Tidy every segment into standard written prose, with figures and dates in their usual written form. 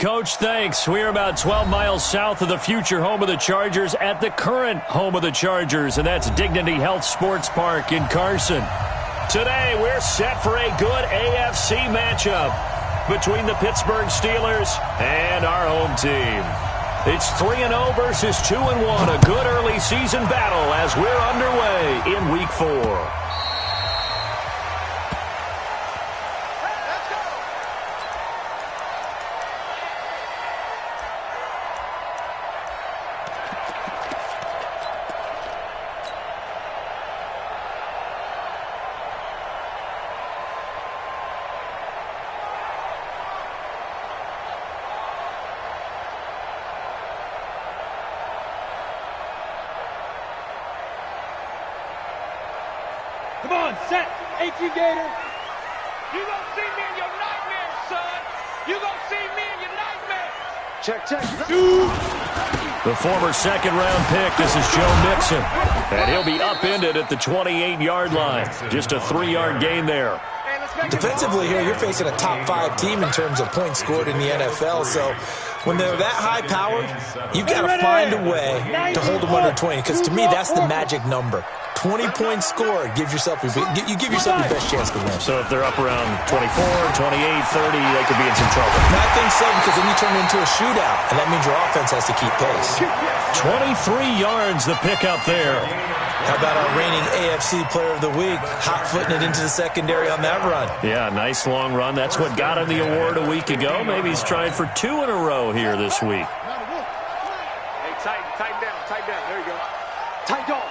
Coach. Thanks. We're about 12 miles south of the future home of the Chargers at the current home of the Chargers, and that's Dignity Health Sports Park in Carson. Today, we're set for a good AFC matchup between the Pittsburgh Steelers and our home team. It's 3-0 versus 2-1, a good early season battle as we're underway in Week 4. Come on, set. 18 Gator. You gonna see me in your nightmares, son. You gonna see me in your nightmares. Check, check. Shoot. The former second-round pick, this is Joe Mixon. And he'll be upended at the 28-yard line. Just a 3-yard gain there. Defensively here, you're facing a top 5 team in terms of points scored in the NFL. So when they're that high-powered, you've got to find a way to hold them under 20. Because to me, that's the magic number. 20 points scored, you give yourself your best chance to win. So if they're up around 24, 28, 30, they could be in some trouble. I think so, because then you turn it into a shootout, and that means your offense has to keep pace. 23 yards the pickup there. How about our reigning AFC Player of the Week, hot-footing it into the secondary on that run? Yeah, nice long run. That's what got him the award a week ago. Maybe he's trying for 2 in a row here this week. Hey, tighten down. There you go. Tight dog.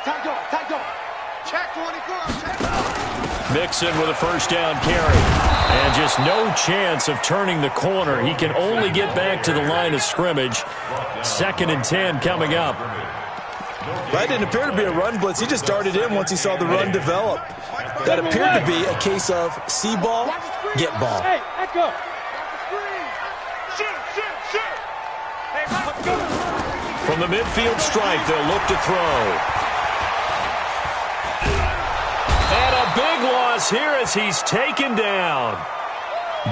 Check 24. Check. Mixon with a first down carry. And just no chance of turning the corner. He can only get back to the line of scrimmage. 2nd and 10 coming up. That didn't appear to be a run blitz. He just darted in once he saw the run develop. That appeared to be a case of see ball, get ball. Hey, echo. Shoot. Hey, go. From the midfield stripe, they'll look to throw. And a big loss here as he's taken down.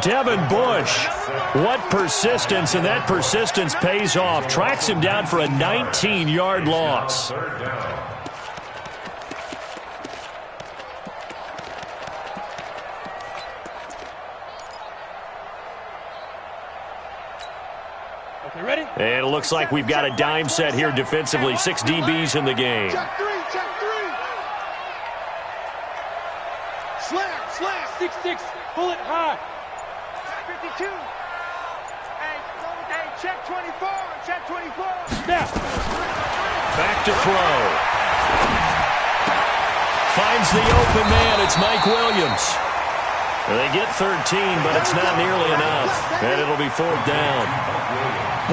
Devin Bush, what persistence, and that persistence pays off. Tracks him down for a 19-yard loss. Okay, ready? And it looks like we've got a dime set here defensively. 6 DBs in the game. Check 3. Slash. 6-6. Bullet high. 52. Hey, check 24. Snap. Back to throw. Finds the open man. It's Mike Williams. They get 13, but it's not nearly enough. And it'll be 4th down.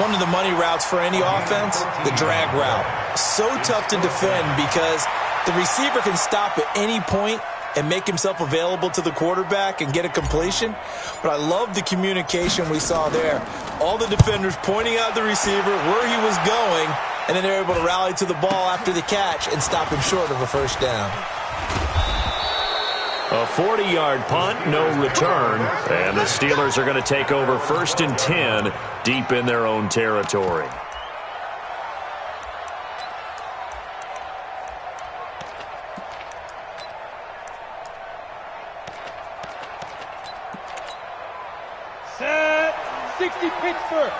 One of the money routes for any offense, the drag route. So tough to defend because the receiver can stop at any point and make himself available to the quarterback and get a completion. But I love the communication we saw there. All the defenders pointing out the receiver, where he was going, and then they're able to rally to the ball after the catch and stop him short of a first down. A 40-yard punt, no return. And the Steelers are going to take over 1st and 10 deep in their own territory. Set. 60 Pittsburgh.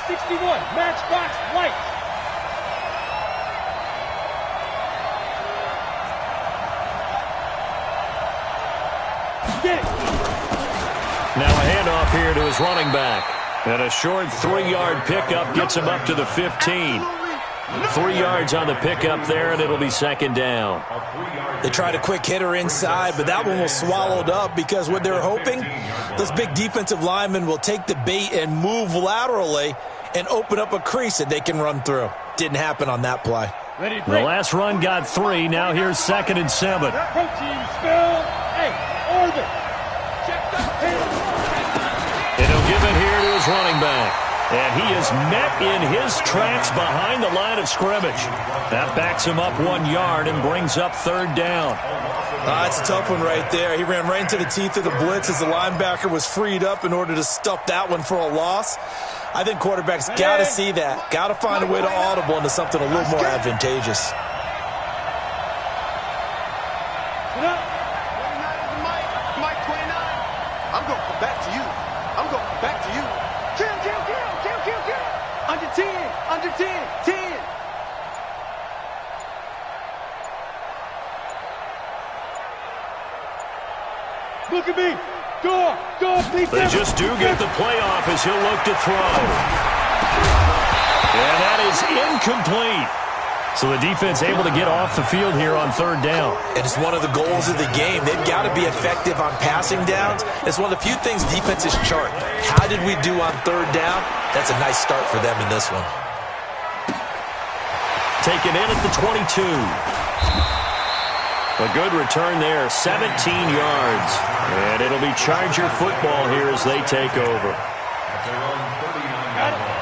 61 Matchbox White. Get it. Now a handoff here to his running back. And a short 3-yard pickup gets him up to the 15. 3 yards on the pickup there, and it'll be 2nd down. They tried a quick hitter inside, but that one was swallowed up because what they're hoping, those big defensive linemen will take the bait and move laterally and open up a crease that they can run through. Didn't happen on that play. Ready, the last run got 3. Now here's 2nd and 7. Protein spill. Hey, orbit. Check the pin. And he'll give it here to his running back. And he is met in his tracks behind the line of scrimmage. That backs him up 1 yard and brings up 3rd down. That's a tough one right there. He ran right into the teeth of the blitz as the linebacker was freed up in order to stuff that one for a loss. I think quarterbacks got to see that. Got to find a way to audible into something a little more advantageous. Mike 29. I'm going to come back to you. I'm going to come back to you. Kill. Under 10. Under 10. 10. Look at me. Go, please. They just do get the playoff as he'll look to throw. And that is incomplete. So the defense able to get off the field here on third down. And it's one of the goals of the game. They've got to be effective on passing downs. It's one of the few things defenses chart. How did we do on third down? That's a nice start for them in this one. Taken in at the 22. A good return there, 17 yards. And it'll be Charger football here as they take over.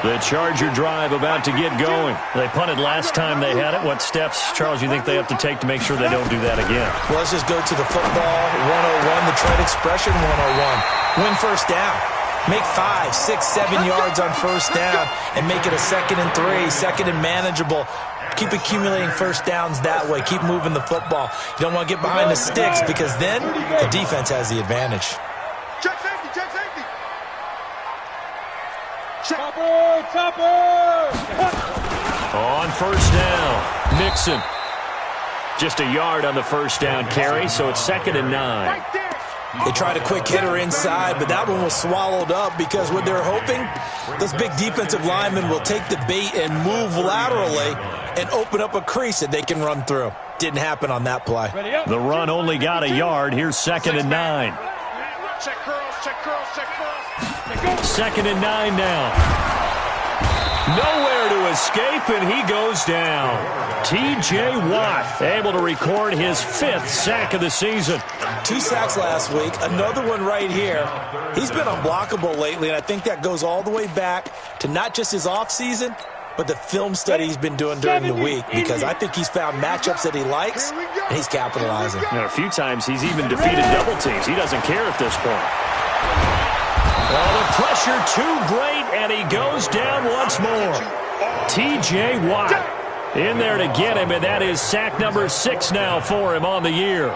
The Charger drive about to get going. They punted last time they had it. What steps, Charles, you think they have to take to make sure they don't do that again? Well, let's just go to the football 101, the trade expression 101. Win first down. Make 5, 6, 7 yards on first down and make it a 2nd and 3, 2nd and manageable. Keep accumulating first downs that way. Keep moving the football. You don't want to get behind the sticks because then the defense has the advantage. Check safety. Topper! On first down, Mixon. Just a yard on the first down carry, so it's 2nd and 9. Right there. They tried a quick hitter inside, but that one was swallowed up because what they're hoping, those big defensive linemen will take the bait and move laterally and open up a crease that they can run through. Didn't happen on that play. The run only got a yard. Here's 2nd and 9. Check curls. 2nd and 9 now. Nowhere to escape, and he goes down. T.J. Watt able to record his 5th sack of the season. 2 sacks last week, another one right here. He's been unblockable lately, and I think that goes all the way back to not just his offseason, but the film study he's been doing during the week, because I think he's found matchups that he likes, and he's capitalizing. A few times he's even defeated double teams. He doesn't care at this point. Well, the pressure too great, and he goes down once more. T.J. Watt in there to get him, and that is sack number 6 now for him on the year.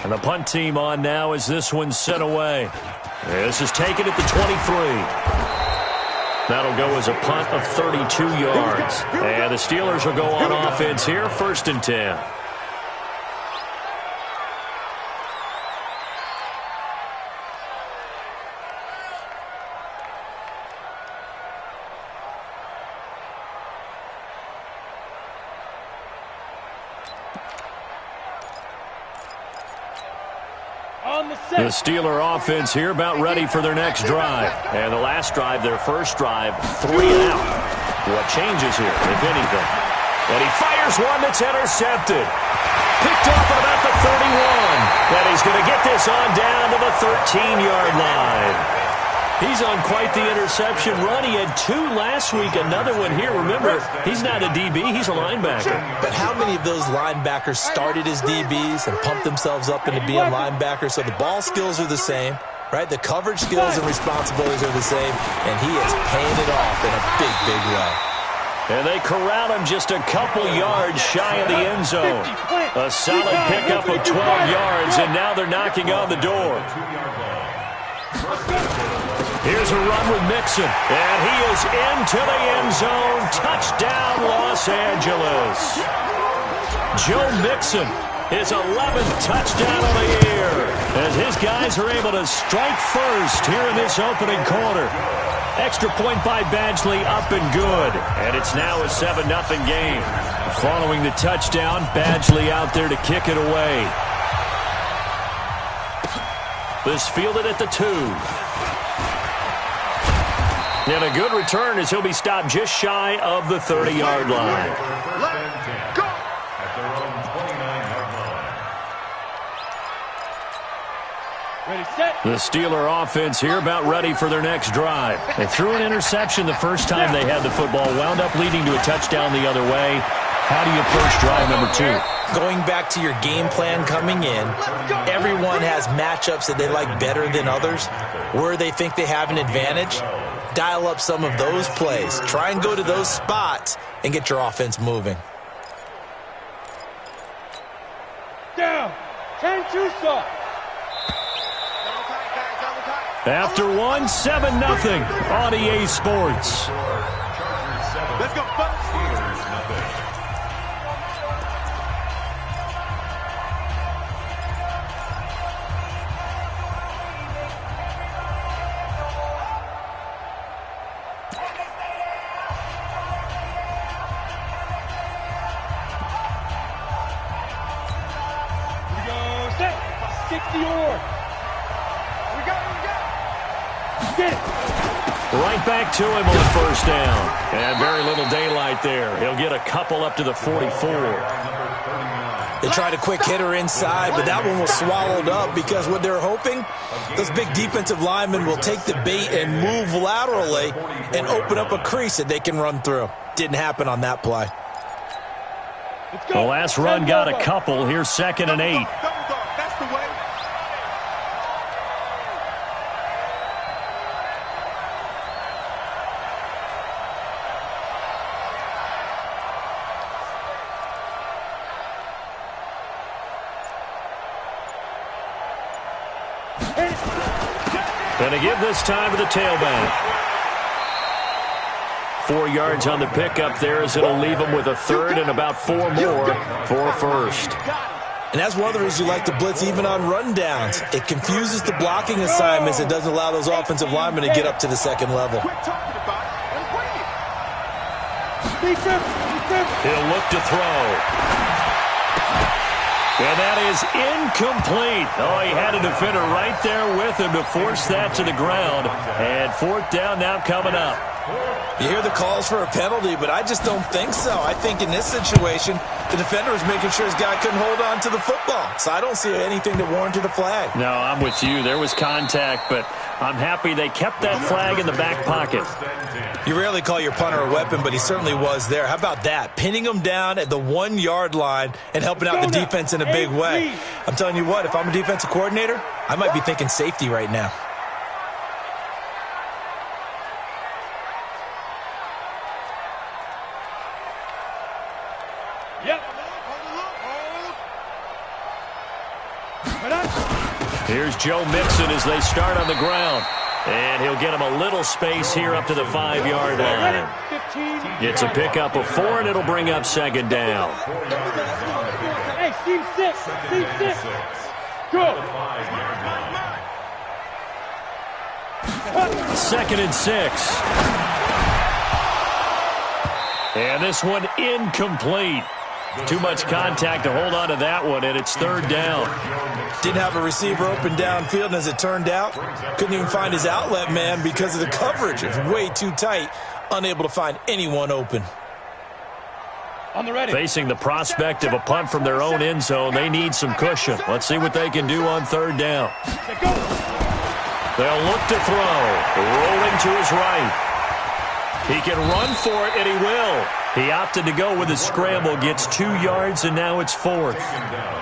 And the punt team on now as this one's sent away. This is taken at the 23. That'll go as a punt of 32 yards. And the Steelers will go on offense here, 1st and 10. The Steeler offense here about ready for their next drive. And the last drive, their first drive, 3 and out. What changes here, if anything? And he fires one that's intercepted. Picked off at about the 31. And he's going to get this on down to the 13-yard line. He's on quite the interception run. He had 2 last week, another one here. Remember, he's not a DB, he's a linebacker. But how many of those linebackers started as DBs and pumped themselves up into being linebackers? So the ball skills are the same, right? The coverage skills and responsibilities are the same, and he is paying it off in a big, big way. And they corral him just a couple yards shy of the end zone. A solid pickup of 12 yards, and now they're knocking on the door. Here's a run with Mixon, and he is into the end zone. Touchdown, Los Angeles. Joe Mixon, his 11th touchdown of the year, as his guys are able to strike first here in this opening quarter. Extra point by Badgley, up and good, and it's now a 7-0 game. Following the touchdown, Badgley out there to kick it away. This fielded at the 2. And a good return as he'll be stopped just shy of the 30-yard line. Go! The Steeler offense here about ready for their next drive. They threw an interception the first time they had the football, wound up leading to a touchdown the other way. How do you approach drive number 2? Going back to your game plan coming in, everyone has matchups that they like better than others, where they think they have an advantage. Dial up some of those plays. Try and go to those spots and get your offense moving. Down. 10-2 stop. After one, 7-0 on EA Sports. Let's go, Bucks. Here we go, set. 60 or. We got it. Get it. Right back to him on first down. And very little daylight there. He'll get a couple up to the 44. They tried a quick hitter inside, but that one was swallowed up because what they're hoping, those big defensive linemen will take the bait and move laterally and open up a crease that they can run through. Didn't happen on that play. The last run got a couple. Here's 2nd and 8. That's the way. Going to give this time to the tailback. 4 yards on the pickup there as it'll leave him with a third and about 4 more for first. And that's one of the reasons you like to blitz even on rundowns. It confuses the blocking assignments. It doesn't allow those offensive linemen to get up to the second level. He'll look to throw. And that is incomplete. Oh, he had a defender right there with him to force that to the ground. And 4th down now coming up. You hear the calls for a penalty, but I just don't think so. I think in this situation, the defender was making sure his guy couldn't hold on to the football. So I don't see anything that warranted a flag. No, I'm with you. There was contact, but I'm happy they kept that flag in the back pocket. You rarely call your punter a weapon, but he certainly was there. How about that? Pinning him down at the 1-yard line and helping out the defense in a big way. I'm telling you what, if I'm a defensive coordinator, I might be thinking safety right now. Yep. Here's Joe Mixon as they start on the ground. And he'll get him a little space here up to the 5-yard line. It's a pickup of 4, and it'll bring up 2nd down. Hey, team 6. Team 6. Go. 2nd and 6. And this one incomplete. Too much contact to hold on to that one, and it's 3rd down. Didn't have a receiver open downfield, and as it turned out, couldn't even find his outlet man because of the coverage. It was way too tight, unable to find anyone open. On the ready. Facing the prospect of a punt from their own end zone, they need some cushion. Let's see what they can do on 3rd down. They'll look to throw. Rolling to his right. He can run for it, and he will. He opted to go with a scramble, gets 2 yards, and now it's 4th.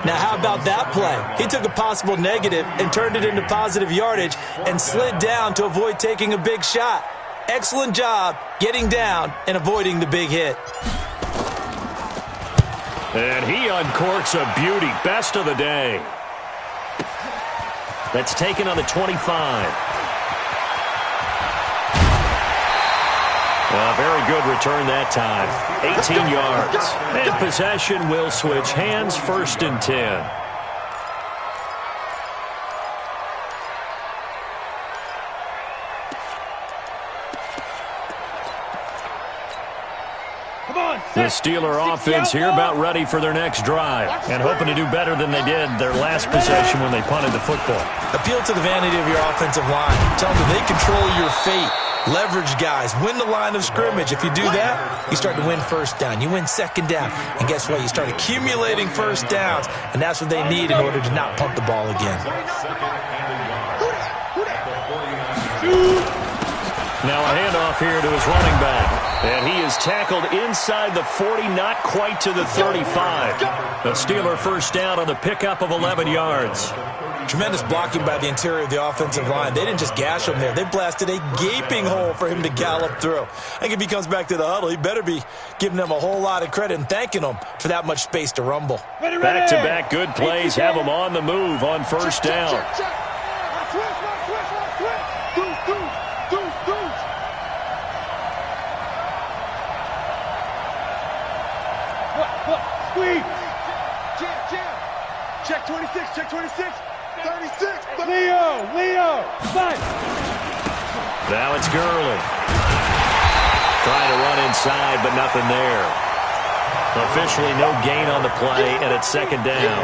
Now, how about that play? He took a possible negative and turned it into positive yardage and slid down to avoid taking a big shot. Excellent job getting down and avoiding the big hit. And he uncorks a beauty. Best of the day. That's taken on the 25. A very good return that time. 18 yards. And possession will switch hands, 1st and 10. The Steeler offense here about ready for their next drive and hoping to do better than they did their last possession when they punted the football. Appeal to the vanity of your offensive line. Tell them that they control your fate. Leverage guys, win the line of scrimmage. If you do that, you start to win first down. You win second down. And guess what? You start accumulating first downs. And that's what they need in order to not punt the ball again. Now a handoff here to his running back. And he is tackled inside the 40, not quite to the 35. A Steeler first down on the pickup of 11 yards. Tremendous blocking by the interior of the offensive line. They didn't just gash him there. They blasted a gaping hole for him to gallop through. I think if he comes back to the huddle, he better be giving them a whole lot of credit and thanking them for that much space to rumble. Back-to-back good plays have him on the move on first down. Check 26, check 26, 36. Leo, fight. Now it's Gurley. Trying to run inside, but nothing there. Officially no gain on the play, and it's second down.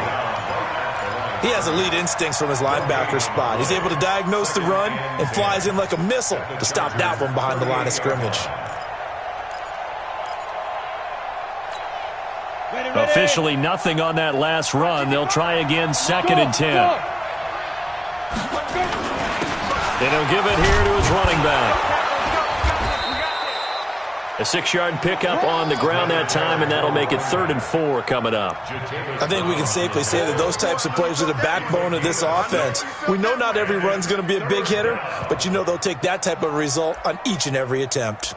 He has elite instincts from his linebacker spot. He's able to diagnose the run and flies in like a missile to stop that one behind the line of scrimmage. Officially nothing on that last run. They'll try again, second and 10. And he'll give it here to his running back. A 6-yard pickup on the ground that time, and that'll make it 3rd and 4 coming up. I think we can safely say that those types of plays are the backbone of this offense. We know not every run's going to be a big hitter, but you know they'll take that type of result on each and every attempt.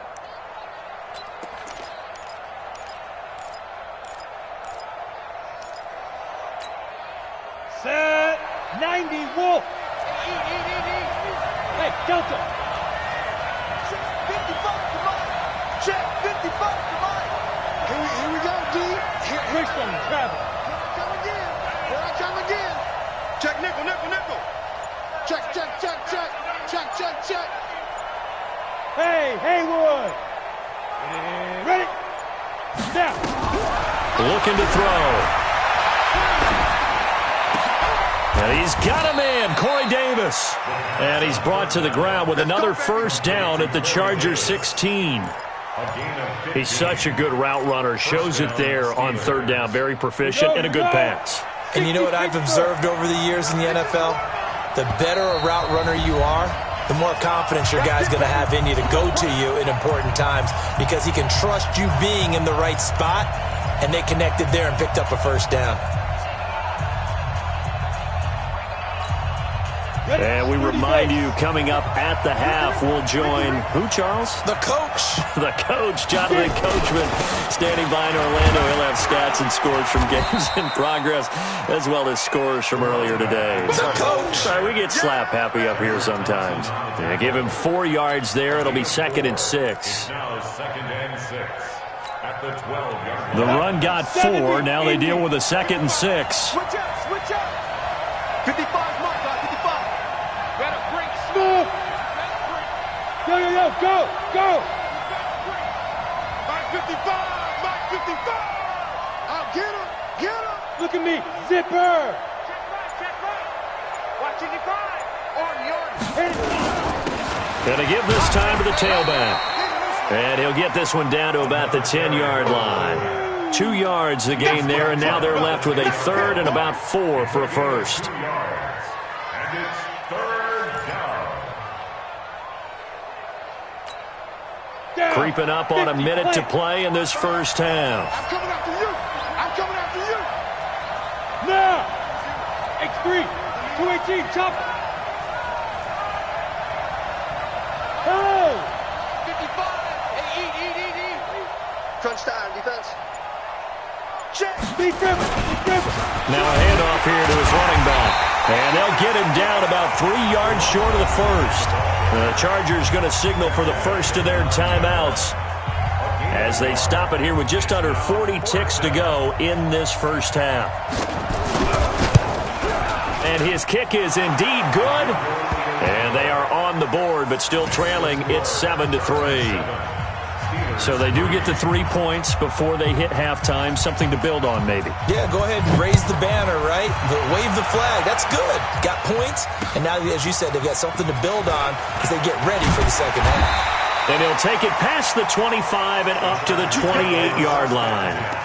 Set 90 Wolf. Hey, Delta. Check 55 to Mike. Check 55 to Mike. Here we go, D. Richmond travel. Here I come again. Check nickel. Check. Hey, Haywood. Ready? Now. Looking to throw. And he's got a man, Corey Davis. And he's brought to the ground with another first down at the Chargers 16. He's such a good route runner. Shows it there on third down. Very proficient and a good pass. And you know what I've observed over the years in the NFL? The better a route runner you are, the more confidence your guy's going to have in you to go to you in important times because he can trust you being in the right spot, and they connected there and picked up a first down. And we remind you, coming up at the half, we'll join who, Charles? The coach. The coach, Jonathan Coachman, standing by in Orlando. He'll have stats and scores from games in progress, as well as scores from earlier today. The coach. We get slap happy up here sometimes. Yeah, give him 4 yards there. It'll be 2nd and 6. The run got 4. Now they deal with a 2nd and 6. Switch up. 55 Mike, 55. Move. Go. Mike 55. I'll get him. Look at me. Zipper. Check right. Watch 55. Gonna give this time to the tailback. And he'll get this one down to about the 10-yard line. 2 yards the gain there, and now they're left with a 3rd and about 4 for a first. Creeping up on a minute to play in this first half. I'm coming after you. Now. X3. 218. Chop. Hey. 55. Hey, eat. Crunch time, defense. Check. Big River. Now a handoff here to his running back. And they'll get him down about 3 yards short of the first. The Chargers going to signal for the first of their timeouts as they stop it here with just under 40 ticks to go in this first half. And his kick is indeed good. And they are on the board, but still trailing. It's 7-3. So they do get the 3 points before they hit halftime. Something to build on, maybe. Yeah, go ahead and raise the banner, right? Wave the flag. That's good. Got points. And now, as you said, they've got something to build on as they get ready for the second half. And he'll take it past the 25 and up to the 28-yard line.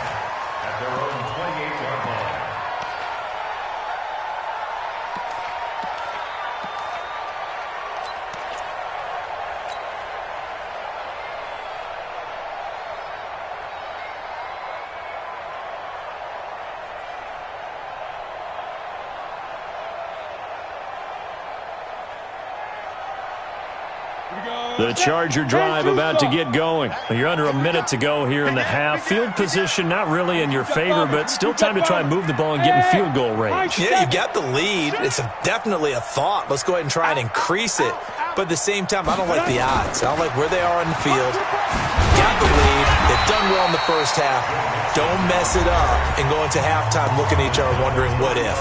The Charger drive about to get going. You're under a minute to go here in the half. Field position not really in your favor, but still time to try and move the ball and get in field goal range. Yeah, you got the lead. It's definitely a thought. Let's go ahead and try and increase it. But at the same time, I don't like the odds. I don't like where they are on the field. Got the lead. They've done well in the first half. Don't mess it up and go into halftime looking at each other wondering what if.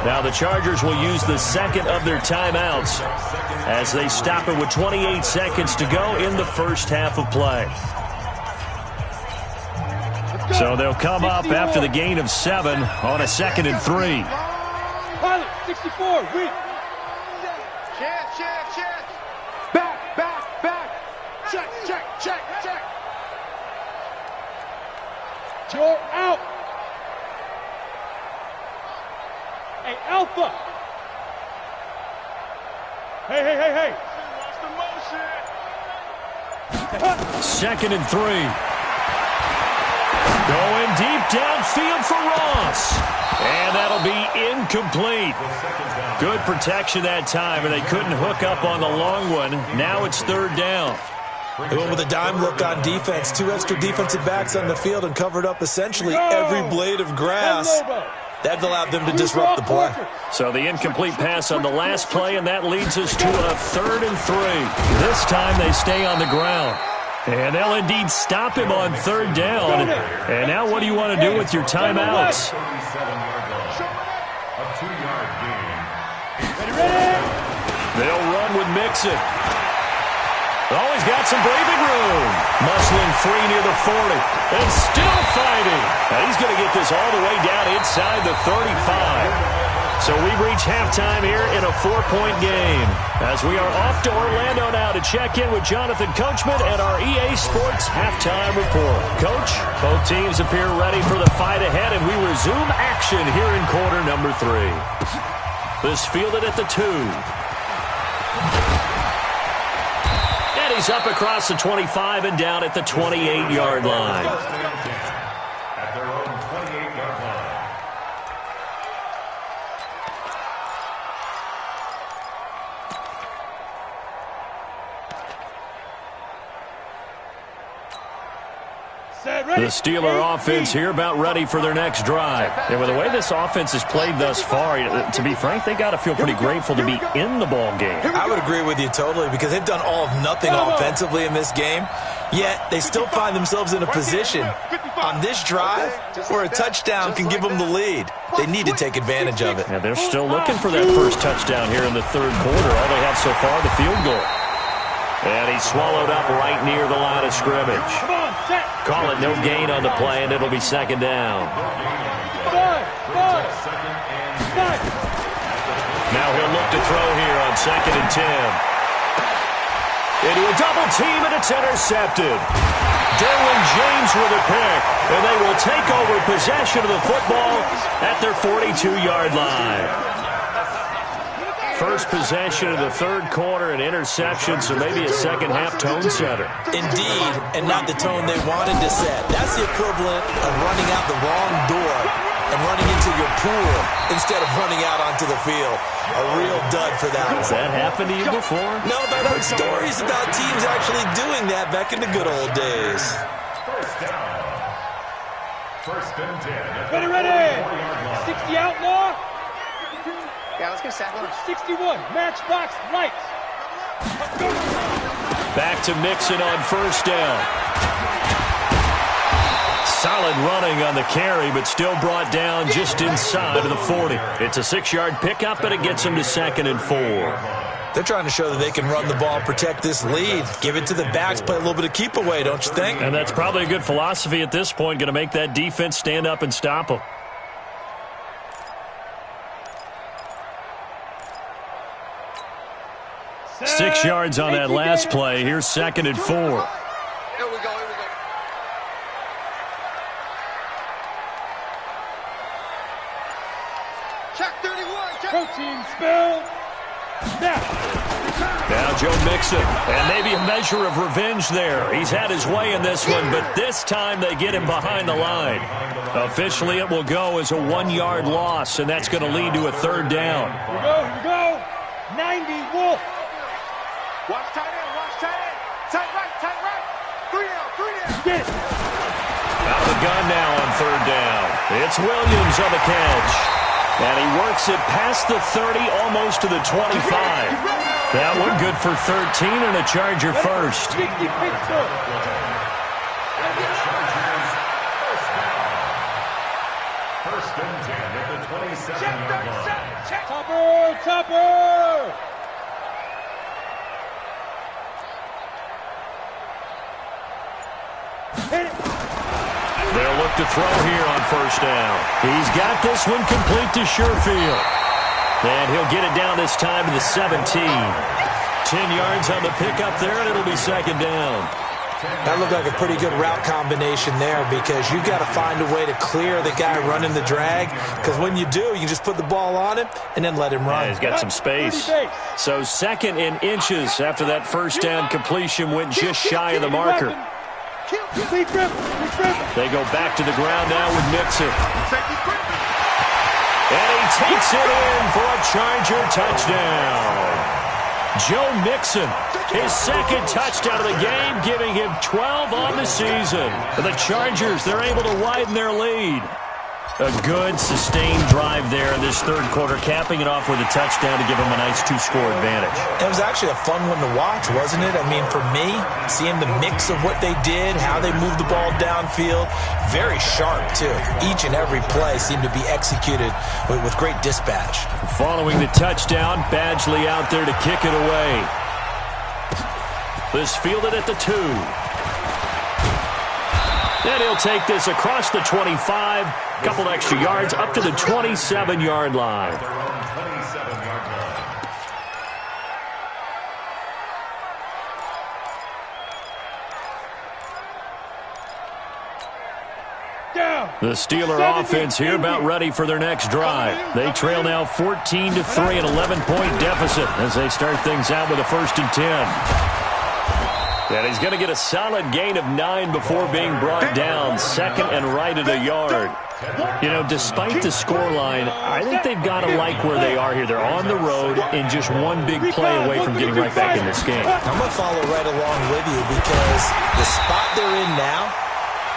Now the Chargers will use the second of their timeouts as they stop it with 28 seconds to go in the first half of play. So they'll come up after the gain of 7 on a 2nd and 3. Pilot, 64, weak. Check. Back. Check. You're out. Hey, Alpha. Hey. Watch the motion. 2nd and 3. Going deep downfield for Ross. And that'll be incomplete. Good protection that time, and they couldn't hook up on the long one. Now it's 3rd down. They went with a dime look on defense. 2 extra defensive backs on the field and covered up essentially every blade of grass. That allowed them to disrupt the play. So the incomplete pass on the last play, and that leads us to a 3rd and 3. This time they stay on the ground. And they'll indeed stop him on 3rd down. And now what do you want to do with your timeouts? They'll run with Mixon. Oh, he's got some breathing room. Muscling free near the 40. And still fighting. Now he's going to get this all the way down inside the 35. So we've reached halftime here in a 4-point game. As we are off to Orlando now to check in with Jonathan Coachman and our EA Sports Halftime Report. Coach, both teams appear ready for the fight ahead, and we resume action here in quarter number 3. This fielded at the 2. And he's up across the 25 and down at the 28-yard line. At their own 28-yard line. The Steeler offense here about ready for their next drive. And with the way this offense has played thus far, to be frank, they got to feel pretty grateful to be in the ball game. I would agree with you totally because they've done all of nothing offensively in this game, yet they still find themselves in a position on this drive where a touchdown can give them the lead. They need to take advantage of it. And they're still looking for that first touchdown here in the 3rd quarter. All they have so far, the field goal. And he's swallowed up right near the line of scrimmage. Call it no gain on the play, and it'll be 2nd down. Now he'll look to throw here on 2nd and 10. Into a double team, and it's intercepted. Derwin James with a pick, and they will take over possession of the football at their 42-yard line. First possession of the 3rd quarter, an interception, so maybe a second-half tone setter. Indeed, and not the tone they wanted to set. That's the equivalent of running out the wrong door and running into your pool instead of running out onto the field. A real dud for that. Has that happened to you before? No, but I've heard stories about teams actually doing that back in the good old days. First down. 1st and 10. Ready. 60 outlaw. Yeah, let's go Sackler. 61, matchbox lights. Back to Mixon on 1st down. Solid running on the carry, but still brought down just inside of the 40. It's a 6-yard pickup, and it gets him to 2nd and 4. They're trying to show that they can run the ball, protect this lead. Give it to the backs, play a little bit of keep away, don't you think? And that's probably a good philosophy at this point, going to make that defense stand up and stop them. 6 yards on that last play. Here's 2nd and 4. Here we go, here we go. Check 31, check. Protein spill. Snap. Now Joe Mixon, and maybe a measure of revenge there. He's had his way in this one, but this time they get him behind the line. Officially, it will go as a 1-yard loss, and that's going to lead to a 3rd down. Here we go. 90 Wolf. Watch tight end, watch tight end. Tight right, tight right. 3 down, 3 down. Get it. Out of the gun now on 3rd down. It's Williams on the catch. And he works it past the 30, almost to the 25. That one good for 13 and a Charger first. 60 Pittsburgh. First and 10 at the 27-yard line. Check. Topper. Hit it. They'll look to throw here on 1st down. He's got this one complete to Sherfield. And he'll get it down this time to the 17. 10 yards on the pickup there, and it'll be 2nd down. That looked like a pretty good route combination there because you've got to find a way to clear the guy running the drag, because when you do, you just put the ball on him and then let him run. Yeah, he's got some space. So 2nd in inches after that 1st down completion went just shy of the marker. They go back to the ground now with Mixon. And he takes it in for a Charger touchdown. Joe Mixon, his 2nd touchdown of the game, giving him 12 on the season. For the Chargers, they're able to widen their lead. A good, sustained drive there in this 3rd quarter, capping it off with a touchdown to give them a nice 2-score advantage. It was actually a fun one to watch, wasn't it? I mean, for me, seeing the mix of what they did, how they moved the ball downfield, very sharp, too. Each and every play seemed to be executed with great dispatch. Following the touchdown, Badgley out there to kick it away. This fielded at the 2. And he'll take this across the 25, couple extra yards up to the 27-yard line. Their own 27-yard line. Down. The Steeler offense here about ready for their next drive. They trail now 14-3, an 11-point deficit as they start things out with a 1st and 10. And he's going to get a solid gain of 9 before being brought down, 2nd and right at a yard. You know, despite the scoreline, I think they've got to like where they are here. They're on the road and just one big play away from getting right back in this game. I'm going to follow right along with you because the spot they're in now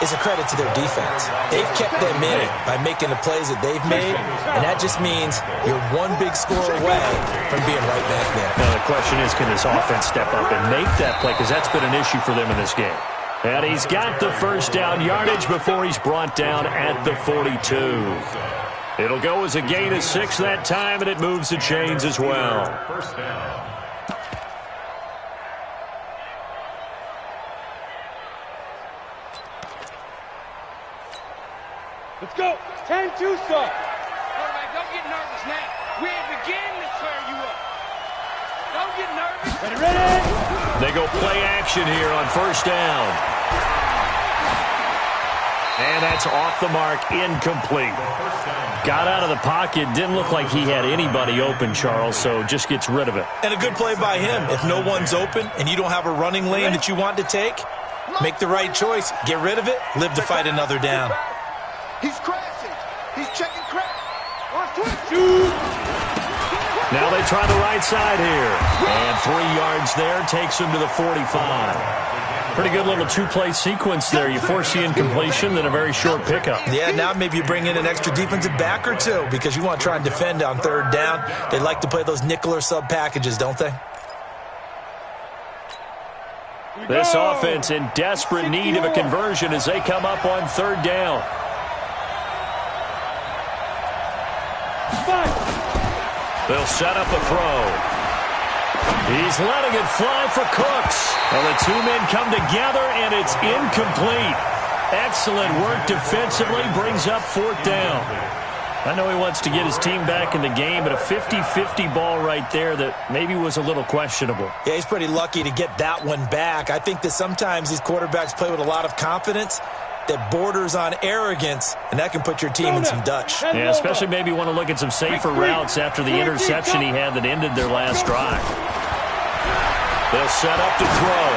is a credit to their defense. They've kept them in it by making the plays that they've made, and that just means you're one big score away from being right back there. Now the question is, can this offense step up and make that play? Because that's been an issue for them in this game. And he's got the 1st down yardage before he's brought down at the 42. It'll go as a gain of 6 that time, and it moves the chains as well. 1st down. Let's go. 10 Tucson. Quarterback, don't get nervous now. We ain't beginning to tear you up. Don't get nervous. Ready? They go play action here on 1st down. And that's off the mark, incomplete. Got out of the pocket, didn't look like he had anybody open, Charles, so just gets rid of it. And a good play by him. If no one's open and you don't have a running lane that you want to take, make the right choice. Get rid of it. Live to fight another down. He's crashing. He's checking crash. Watch twist. Now they try the right side here. And 3 yards there takes him to the 45. Pretty good little 2-play sequence there. You force the incompletion, then a very short pickup. Yeah, now maybe you bring in an extra defensive back or two because you want to try and defend on 3rd down. They like to play those nickel or sub packages, don't they? This offense in desperate need of a conversion as they come up on 3rd down. They'll set up a throw. He's letting it fly for Cooks. Well, the 2 men come together, and it's incomplete. Excellent work defensively, brings up 4th down. I know he wants to get his team back in the game, but a 50-50 ball right there that maybe was a little questionable. Yeah, he's pretty lucky to get that one back. I think that sometimes these quarterbacks play with a lot of confidence that borders on arrogance, and that can put your team in some Dutch. Yeah, especially maybe want to look at some safer routes after the interception he had that ended their last drive. They'll set up to throw.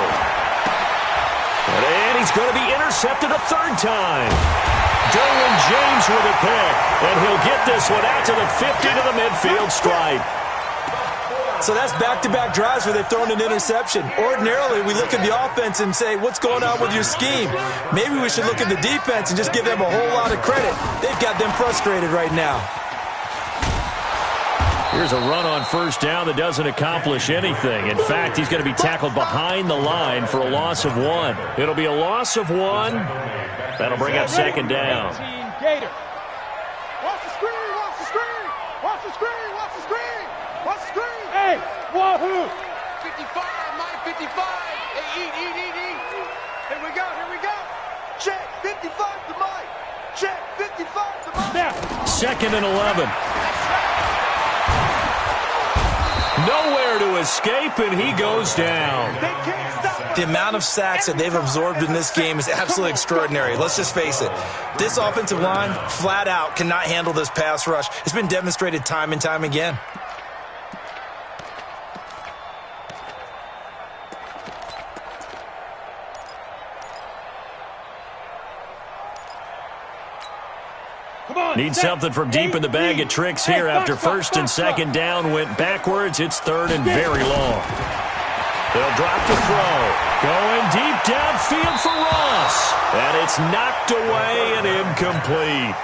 And he's going to be intercepted a third time. Derwin James with a pick, and he'll get this one out to the 50 to the midfield stripe. So that's back-to-back drives where they've thrown an interception. Ordinarily, we look at the offense and say, what's going on with your scheme? Maybe we should look at the defense and just give them a whole lot of credit. They've got them frustrated right now. Here's a run on first down that doesn't accomplish anything. In fact, he's going to be tackled behind the line for a loss of 1. It'll be a loss of 1. That'll bring up second down. Watch the screen, watch the screen, watch the screen, watch the screen, watch the screen. Hey, wahoo! 55, Mike, 55. Hey, eat. Here we go. Check, 55 to Mike. Check, 55 to Mike. Now. Second and 11. Nowhere to escape, and he goes down. They can't stop. The amount of sacks that they've absorbed in this game is absolutely extraordinary. Let's just face it. This offensive line, flat out, cannot handle this pass rush. It's been demonstrated time and time again. Need something from deep in the bag of tricks here after first and second down went backwards. It's third and very long. They'll drop to throw. Going deep downfield for Ross. And it's knocked away and incomplete.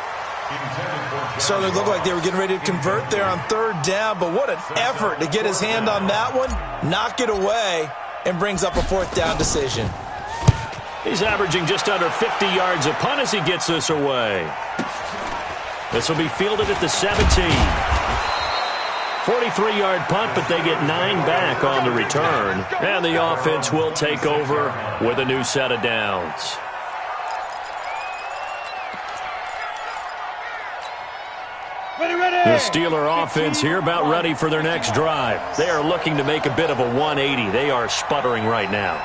Certainly looked like they were getting ready to convert there on third down, but what an effort to get his hand on that one, knock it away, and brings up a fourth down decision. He's averaging just under 50 yards a punt as he gets this away. This will be fielded at the 17. 43-yard punt, but they get 9 back on the return. And the offense will take over with a new set of downs. The Steeler offense here about ready for their next drive. They are looking to make a bit of a 180. They are sputtering right now.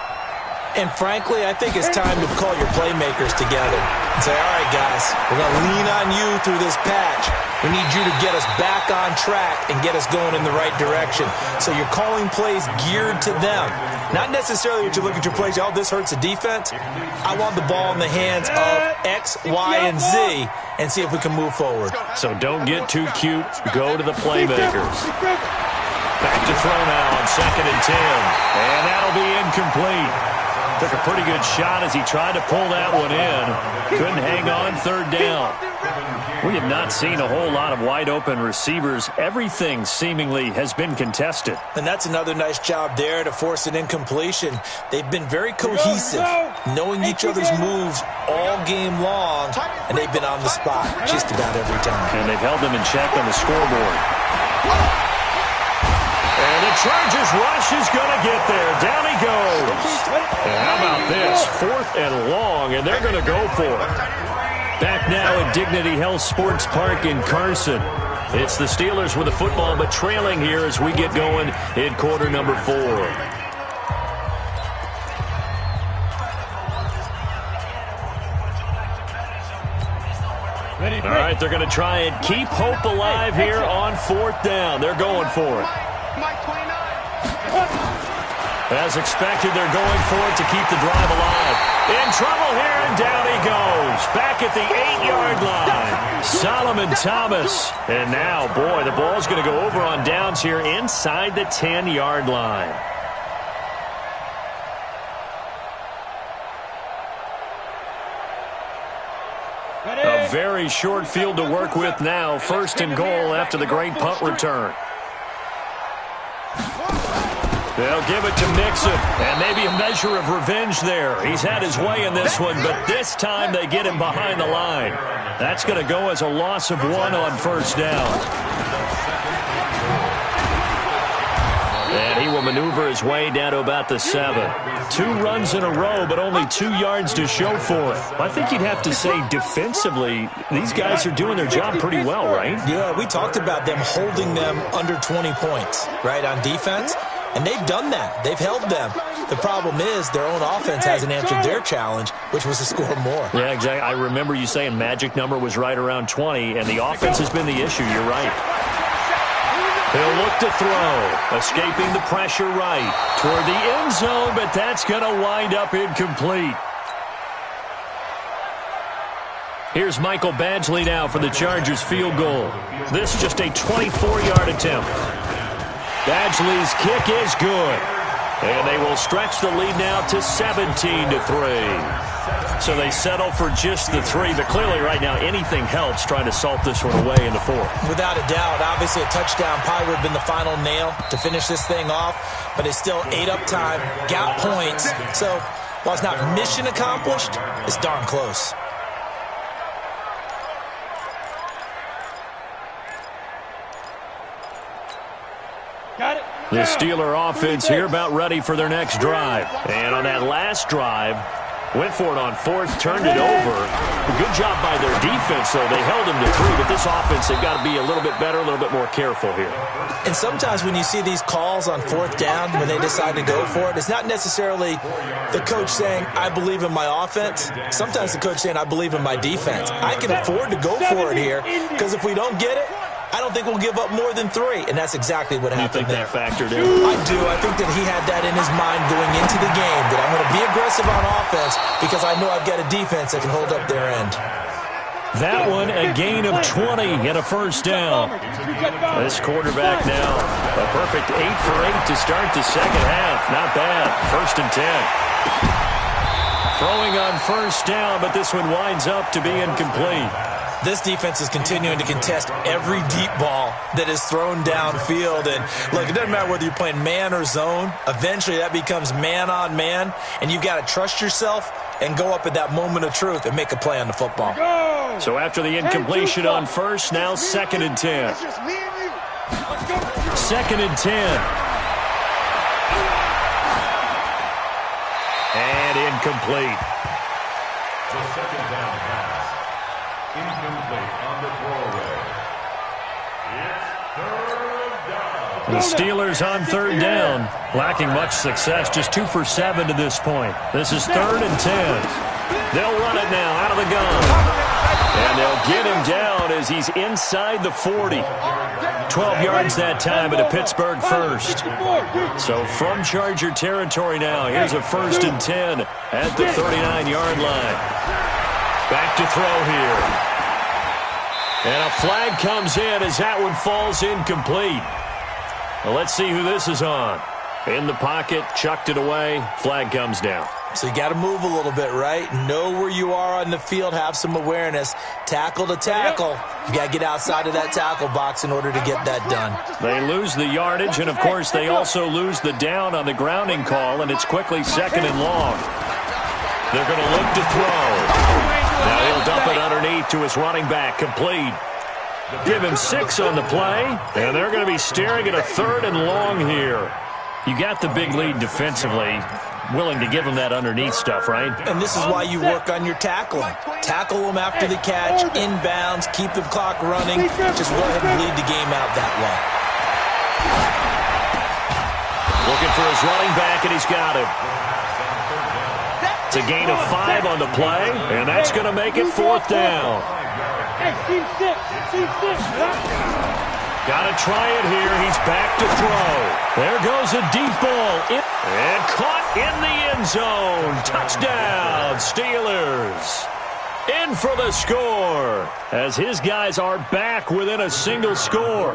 And frankly, I think it's time to call your playmakers together and say, all right, guys, we're going to lean on you through this patch. We need you to get us back on track and get us going in the right direction. So you're calling plays geared to them. Not necessarily what you look at your plays, oh, this hurts the defense. I want the ball in the hands of X, Y, and Z and see if we can move forward. So don't get too cute. Go to the playmakers. Back to throw now on second and 10. And that'll be incomplete. Took a pretty good shot as he tried to pull that one in. Couldn't hang on third down. We have not seen a whole lot of wide-open receivers. Everything seemingly has been contested. And that's another nice job there to force an incompletion. They've been very cohesive, knowing each other's moves all game long, and they've been on the spot just about every time. And they've held them in check on the scoreboard. And the Chargers rush is going to get there. Down he goes. And how about this? 4th and long, and they're going to go for it. Back now at Dignity Health Sports Park in Carson. It's the Steelers with the football, but trailing here as we get going in quarter number 4. All right, they're going to try and keep hope alive here on 4th down. They're going for it. As expected, they're going for it to keep the drive alive. In trouble here, and down he goes. Back at the 8-yard line. Solomon Thomas. And now, boy, the ball's going to go over on downs here inside the 10-yard line. A very short field to work with now. 1st and goal after the great punt return. They'll give it to Mixon, and maybe a measure of revenge there. He's had his way in this one, but this time they get him behind the line. That's going to go as a loss of 1 on 1st down. And he will maneuver his way down to about the 7. 2 runs in a row, but only 2 yards to show for it. I think you'd have to say defensively, these guys are doing their job pretty well, right? Yeah, we talked about them holding them under 20 points, right, on defense. And they've done that. They've held them. The problem is their own offense hasn't answered their challenge, which was to score more. Yeah, exactly. I remember you saying magic number was right around 20, and the offense has been the issue. You're right. He'll look to throw, escaping the pressure right toward the end zone, but that's going to wind up incomplete. Here's Michael Badgley now for the Chargers field goal. This just a 24-yard attempt. Badgley's kick is good. And they will stretch the lead now to 17-3. So they settle for just the 3, but clearly right now anything helps trying to salt this one away in the 4th. Without a doubt, obviously a touchdown probably would have been the final nail to finish this thing off, but it's still ate up time, got points. So while it's not mission accomplished, it's darn close. Got it. The Steeler offense here about ready for their next drive. And on that last drive, went for it on 4th, turned it over. A good job by their defense, though. They held them to 3, but this offense, they've got to be a little bit better, a little bit more careful here. And sometimes when you see these calls on 4th down, when they decide to go for it, it's not necessarily the coach saying, I believe in my offense. Sometimes the coach saying, I believe in my defense. I can afford to go for it here, because if we don't get it, I don't think we'll give up more than 3, and that's exactly what happened there. You think that factored in? I do. I think that he had that in his mind going into the game, that I'm going to be aggressive on offense because I know I've got a defense that can hold up their end. That one, a gain of 20 and a first down. This quarterback now, a perfect 8 for 8 to start the second half. Not bad. 1st and 10. Throwing on first down, but this one winds up to be incomplete. This defense is continuing to contest every deep ball that is thrown downfield. And, look, it doesn't matter whether you're playing man or zone. Eventually, that becomes man-on-man, and you've got to trust yourself and go up at that moment of truth and make a play on the football. So after the incompletion on first, now 2nd and 10. 2nd and 10. And incomplete. The second down pass. Incomplete on the throwaway. It's 3rd down. The Steelers on 3rd down, lacking much success, just 2 for 7 to this point. This is 3rd and 10. They'll run it now out of the gun. And they'll get him down as he's inside the 40. 12 yards that time at a Pittsburgh first. So from Charger territory now, here's a 1st and 10 at the 39-yard line. Back to throw here. And a flag comes in as that one falls incomplete. Well, let's see who this is on. In the pocket, chucked it away, flag comes down. So you got to move a little bit, right? Know where you are on the field, have some awareness. Tackle to tackle. You got to get outside of that tackle box in order to get that done. They lose the yardage, and of course they also lose the down on the grounding call, and it's quickly 2nd and long. They're going to look to throw. Now he'll dump it underneath to his running back, complete. Give him 6 on the play, and they're going to be staring at a 3rd and long here. You got the big lead defensively, willing to give him that underneath stuff, right? And this is why you work on your tackling. Tackle them after the catch, inbounds, keep the clock running. Just go ahead and lead the game out that way. Looking for his running back, and he's got him. It's a gain of 5 on the play, and that's going to make it 4th down. Hey, team 6. Got to try it here. He's back to throw. There goes a deep ball. And caught in the end zone. Touchdown, Steelers. In for the score as his guys are back within a single score.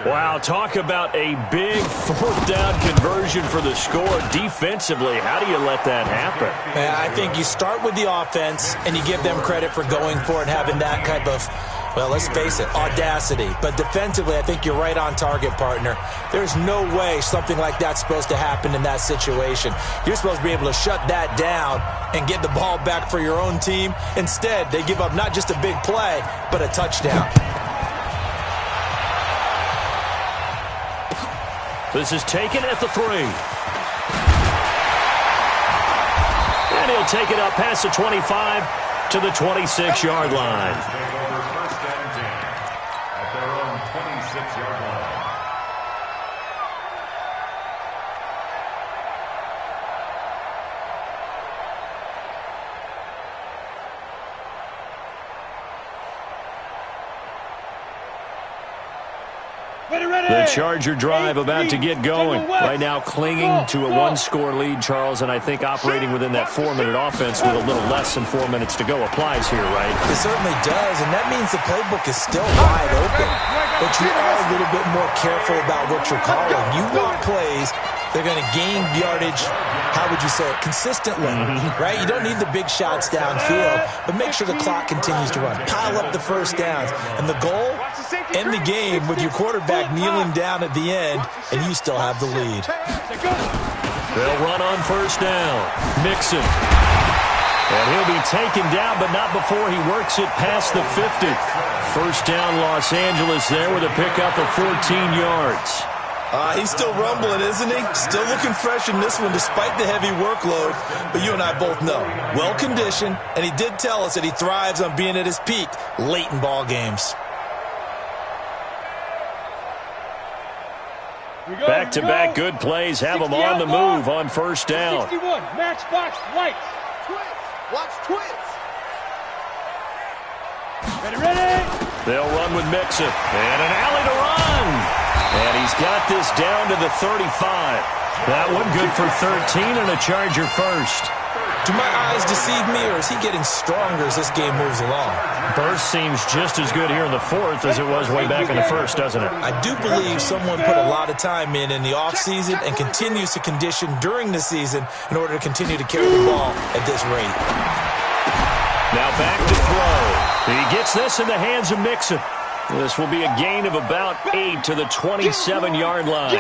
Wow, talk about a big 4th down conversion for the score defensively. How do you let that happen? I think you start with the offense and you give them credit for going for it and having that type of, well, let's face it, audacity. But defensively, I think you're right on target, partner. There's no way something like that's supposed to happen in that situation. You're supposed to be able to shut that down and get the ball back for your own team. Instead, they give up not just a big play, but a touchdown. This is taken at the 3. And he'll take it up past the 25 to the 26-yard line. Take over first and 10 at their own 26-yard line. The Charger drive about to get going. Right now clinging to a one-score lead, Charles, and I think operating within that 4-minute offense with a little less than 4 minutes to go applies here, right? It certainly does, and that means the playbook is still wide open. But you are a little bit more careful about what you're calling. You want plays, they're going to gain yardage, how would you say it, consistently, right? You don't need the big shots downfield, but make sure the clock continues to run. Pile up the first downs. And the goal, end the game with your quarterback kneeling down at the end, and you still have the lead. They'll run on first down. Mixon. And he'll be taken down, but not before he works it past the 50. First down, Los Angeles there with a pickup of 14 yards. He's still rumbling, isn't he? Still looking fresh in this one despite the heavy workload. But you and I both know, well-conditioned, and he did tell us that he thrives on being at his peak late in ball games. Back-to-back good plays have him on the move on first down. 61, matchbox lights. Watch twins. Ready. They'll run with Mixon. And an alley to run. And he's got this down to the 35. That one good for 13 and a Charger first. Do my eyes deceive me, or is he getting stronger as this game moves along? Burst seems just as good here in the 4th as it was way back in the 1st, doesn't it? I do believe someone put a lot of time in the offseason and continues to condition during the season in order to continue to carry the ball at this rate. Now back to throw. He gets this in the hands of Mixon. This will be a gain of about 8 to the 27-yard line.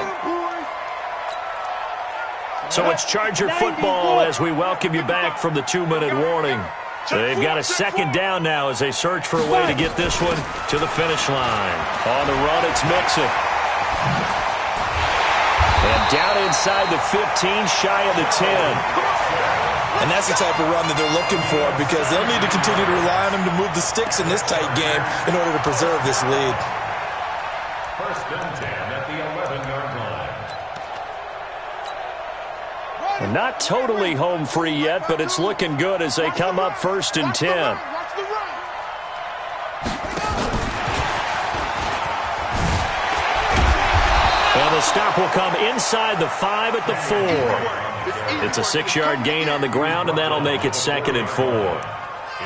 So it's Charger football as we welcome you back from the 2-minute warning. They've got a second down now as they search for a way to get this one to the finish line. On the run, it's Mixon. And down inside the 15, shy of the 10. And that's the type of run that they're looking for, because they'll need to continue to rely on him to move the sticks in this tight game in order to preserve this lead. First and 10 at the 11-yard line. And not totally home free yet, but it's looking good as they come up first and 10. Well, the stop will come inside the 5 at the 4. It's a 6-yard gain on the ground, and that'll make it 2nd and 4.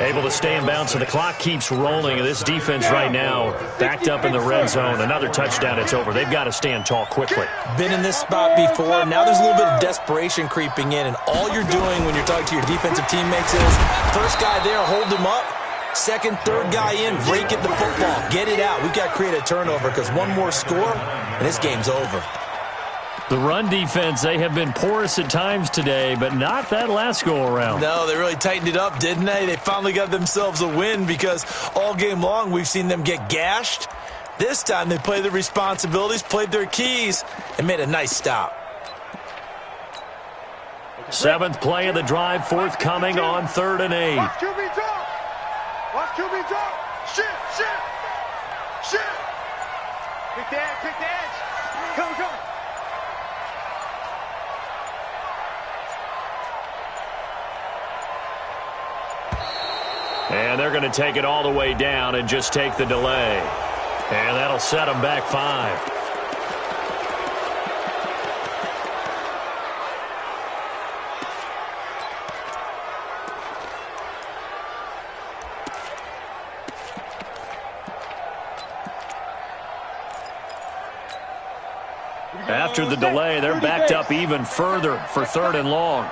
Able to stay in bounds, and the clock keeps rolling. And this defense right now backed up in the red zone. Another touchdown, it's over. They've got to stand tall quickly. Been in this spot before. Now there's a little bit of desperation creeping in, and all you're doing when you're talking to your defensive teammates is first guy there, hold him up. Second, third guy in, break it the football. Get it out. We've got to create a turnover because one more score, and this game's over. The run defense, they have been porous at times today, but not that last go-around. No, they really tightened it up, didn't they? They finally got themselves a win because all game long we've seen them get gashed. This time they played their responsibilities, played their keys, and made a nice stop. 7th play of the drive, forthcoming on 3rd and 8. Watch QB drop. Watch QB drop. Shift. Pick the edge. Come. And they're going to take it all the way down and just take the delay. And that'll set them back 5. After the delay, they're backed up even further for 3rd and long.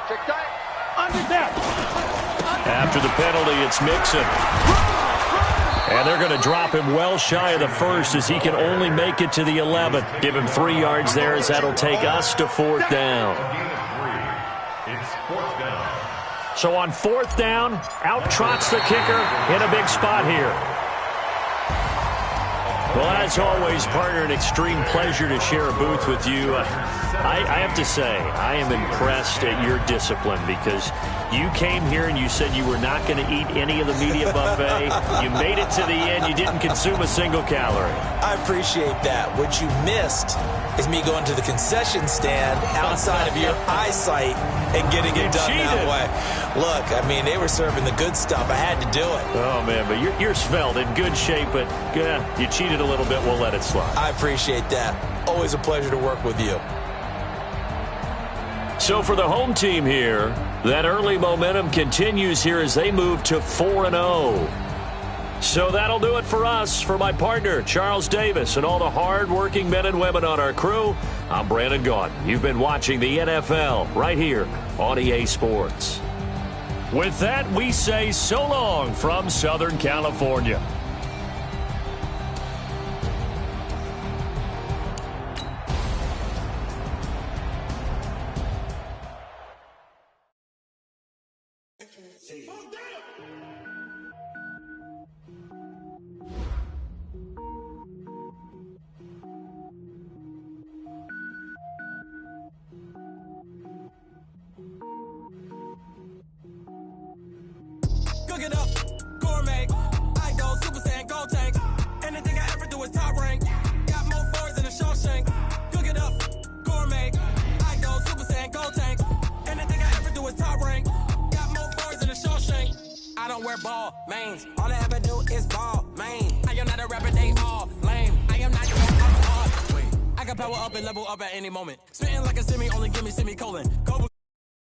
After the penalty, it's Mixon. And they're going to drop him well shy of the 1st as he can only make it to the 11th. Give him 3 yards there as that'll take us to 4th down. It's 4th down. So on 4th down, out trots the kicker in a big spot here. Well, as always, partner, an extreme pleasure to share a booth with you. I have to say, I am impressed at your discipline because you came here and you said you were not going to eat any of the media buffet. You made it to the end. You didn't consume a single calorie. I appreciate that. What you missed is me going to the concession stand outside of your eyesight and getting it done that way. Look, I mean, they were serving the good stuff. I had to do it. Oh, man, but you're svelte, in good shape, but you cheated a little bit. We'll let it slide. I appreciate that. Always a pleasure to work with you. So for the home team here, that early momentum continues here as they move to 4-0. So that'll do it for us. For my partner, Charles Davis, and all the hard-working men and women on our crew, I'm Brandon Gaudin. You've been watching the NFL right here on EA Sports. With that, we say so long from Southern California. Cook it up, gourmet. I go Super Saiyan, go tank. Anything I ever do is top rank. Got more boys than a Shawshank. Cook it up, gourmet. I go Super Saiyan, go tank. Anything I ever do is top rank. Got more boys than a Shawshank. I don't wear ball mains. All I ever do is ball main. I am not a rapper, they all lame. I am not your hard. Wait, I can power up and level up at any moment. Spitting like a semi, only give me semicolon. Go